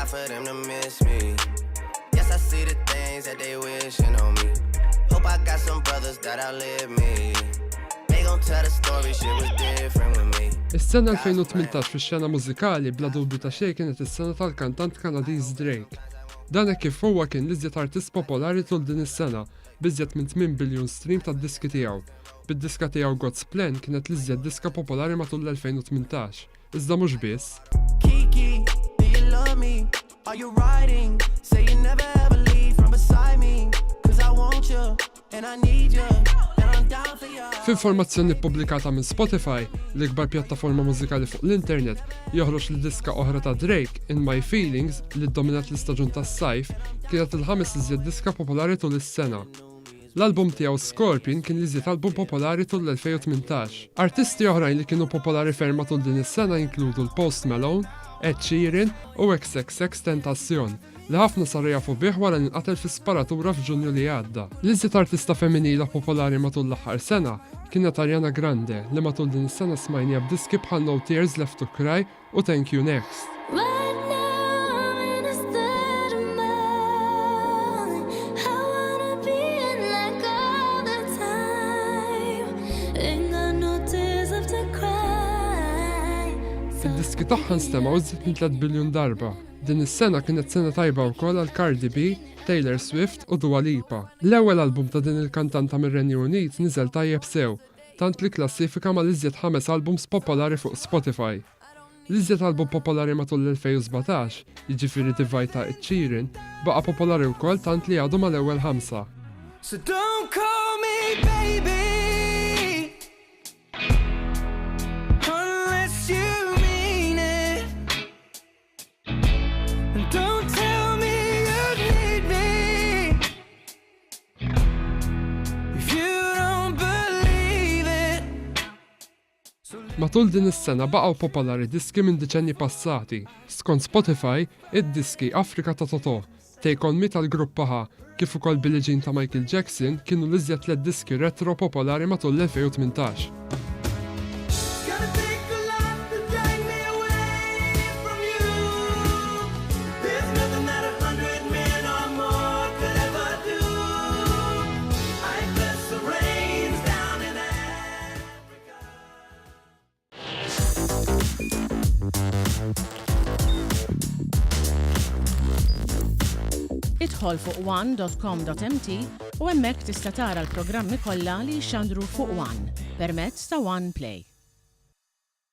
hard for them to miss me. Yes, I see the things that they wishing on me. Hope I got some brothers that outlive me. They gon' tell the story, shit was different with me. Is-sena 2018 fix-xena mużikali bla dubju ta' xejn kienet is-sena tal-kantant Kanadiż Drake. Dan hekk kif huwa kien l-iżjed artist popolari tul din is-sena, biżjed minn 8 biljun stream tad-diski tiegħu. Bid-diska tiegħu God's Plan kienet l-iżjed diska popolari matul l-2018. Iżda mhux biss. Kiki, do you love me? Are you riding? Say you never ever leave from beside me. 'Cause I want you and I need you and I'm down for you. F'informazzjoni ppubblikata minn Spotify, l-ikbar pjattaforma mużikali fuq l-internet, joħroġ li diska oħra ta' Drake, In My Feelings, li ddominat l-istaġun tas-sajf, kienet il-ħames iżjed diska popolari tul is-sena. L-album tiegħu Scorpion kien l-iżjed album popolari tul l-2018. Artisti oħrajn li kienu popolari ferm tul din is-sena jinkludu l-Post Malone, Ed Sheeran u XXXTentacion, li ħafna saru jafu bih wara li nqatel fi sparatura f'Ġunju li għadda. L-iżjed artista femminila popolari matul l-aħħar sena kienet Ariana Grande, li matul din is-sena smajnija b'diski bħal No Tears Left to Cry u Thank You Next. Id-diski tagħha nstemaw iżjed minn 3 biljun darba. Din is-sena kienet sena tajba wkoll għal Cardi B, Taylor Swift u Dua Lipa. L-ewwel album ta' din il-kantanta mir-Renju Unit niżel tajjeb sew, tant li klassifika ma' l-iżjed 5 albums popolari fuq Spotify. L-iżjed album popolari matul l-2017, jiġifieri Divide ta' Ed Sheeran, baqa' popolari wkoll tant li għadu mal-ewwel 5. So don't call me baby unless you mean it. And don't tell me you need me if you don't believe it. Matul din is-sena baqgħu popolari diski minn deċenji passati. Skont Spotify, id-diski Afrika ta' Toto, Take On Me tal-grupp Paha, kif ukoll Billie Jean ta' Michael Jackson kienu l-iżjed 3 diski retro popolari matul l-2018. Idħol fuq one.com.mt u hemmhekk tista' tara l-programmi kollha li jxandru fuq One permezz ta' One Play.